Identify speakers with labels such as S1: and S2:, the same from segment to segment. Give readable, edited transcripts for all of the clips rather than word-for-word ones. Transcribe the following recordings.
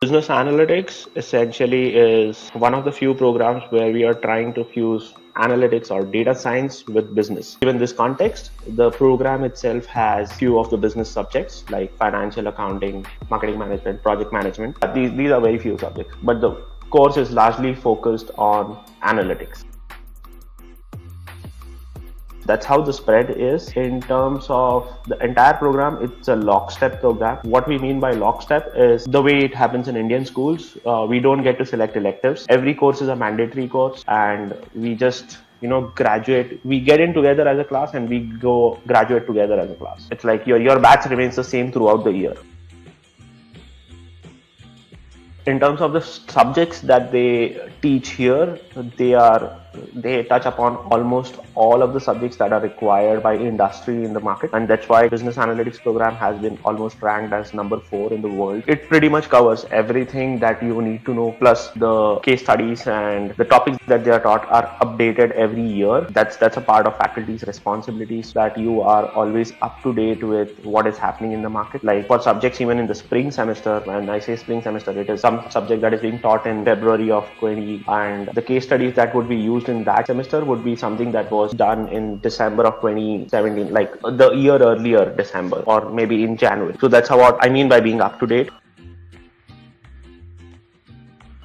S1: Business analytics essentially is one of the few programs where we are trying to fuse analytics or data science with business. Given this context, the program itself has few of the business subjects like financial accounting, marketing management, project management. These are very few subjects, but the course is largely focused on analytics. That's how the spread is. In terms of the entire program, it's a lockstep program. What we mean by lockstep is the way it happens in Indian schools. We don't get to select electives. Every course is a mandatory course, and we just graduate. We get in together as a class, and we go graduate together as a class. It's like your batch remains the same throughout the year. In terms of the subjects that they teach here, they touch upon almost all of the subjects that are required by industry in the market, and that's why business analytics program has been almost ranked as number 4 in the world. It pretty much covers everything that you need to know, plus the case studies and the topics that they are taught are updated every year. That's a part of faculty's responsibilities, that you are always up to date with what is happening in the market. Like for subjects even in the spring semester, when I say spring semester, it is some subject that is being taught in February of 20, and the case studies that would be used in that semester would be something that was done in December of 2017, like the year earlier December, or maybe in January. So that's what I mean by being up to date.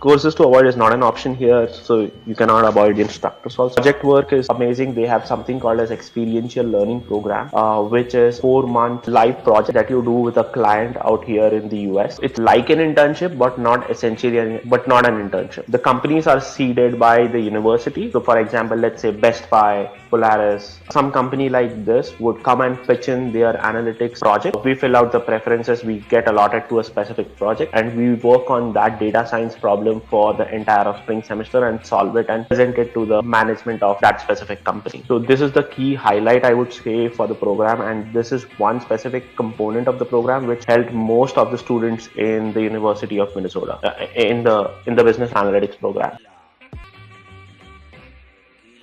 S1: Courses to avoid is not an option here, so you cannot avoid the instructors also. Project work is amazing. They have something called as experiential learning program, which is 4-month live project that you do with a client out here in the US. It's like an internship, but not essentially, but not an internship. The companies are seeded by the university. So for example, let's say Best Buy, Polaris, some company like this would come and pitch in their analytics project. We fill out the preferences, we get allotted to a specific project, and we work on that data science problem for the entire of spring semester and solve it and present it to the management of that specific company. So this is the key highlight, I would say, for the program, and this is one specific component of the program which helped most of the students in the University of Minnesota in the business analytics program.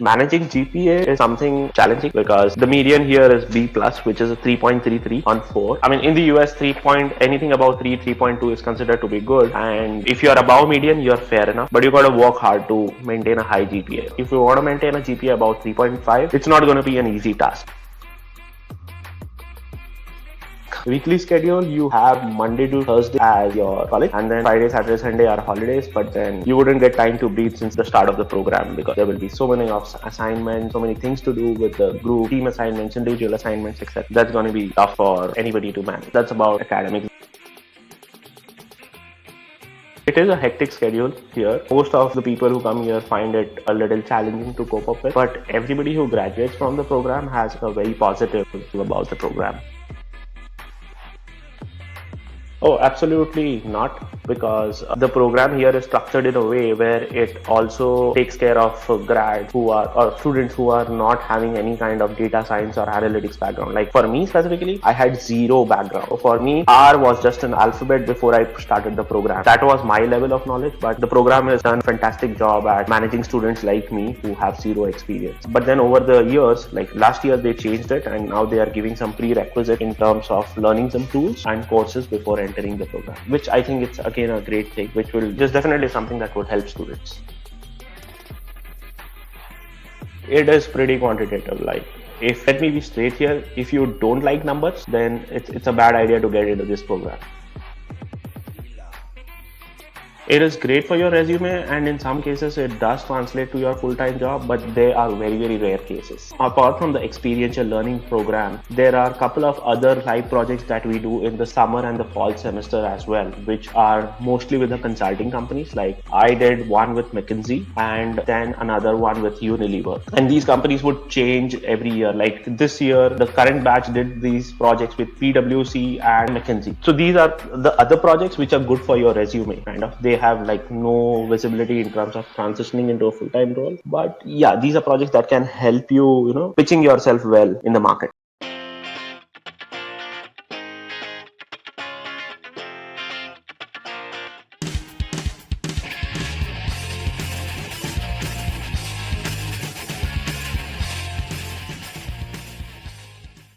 S1: Managing GPA is something challenging because the median here is B+, which is a 3.33 on 4. I mean, in the US, anything above 3.2 is considered to be good. And if you're above median, you're fair enough. But you got to work hard to maintain a high GPA. If you want to maintain a GPA about 3.5, it's not going to be an easy task. Weekly schedule, you have Monday to Thursday as your college, and then Friday, Saturday, Sunday are holidays, but then you wouldn't get time to breathe since the start of the program because there will be so many assignments, so many things to do with the group, team assignments, individual assignments, etc. That's going to be tough for anybody to manage. That's about academics. It is a hectic schedule here. Most of the people who come here find it a little challenging to cope up with, but everybody who graduates from the program has a very positive about the program. Oh, absolutely not, because the program here is structured in a way where it also takes care of grads who are, or students who are not having any kind of data science or analytics background. Like for me specifically, I had zero background. For me, R was just an alphabet before I started the program. That was my level of knowledge, but the program has done a fantastic job at managing students like me who have zero experience. But then over the years, like last year they changed it, and now they are giving some prerequisite in terms of learning some tools and courses before entering the program, which I think it's again a great thing, which will just definitely something that would help students. It is pretty quantitative. Like, if let me be straight here, if you don't like numbers, then it's a bad idea to get into this program. It is great for your resume, and in some cases it does translate to your full-time job, but they are very, very rare cases. Apart from the experiential learning program, there are a couple of other live projects that we do in the summer and the fall semester as well, which are mostly with the consulting companies. Like I did one with McKinsey and then another one with Unilever. And these companies would change every year. Like this year, the current batch did these projects with PwC and McKinsey. So these are the other projects which are good for your resume, kind of. They have like no visibility in terms of transitioning into a full-time role, but yeah, these are projects that can help you, pitching yourself well in the market.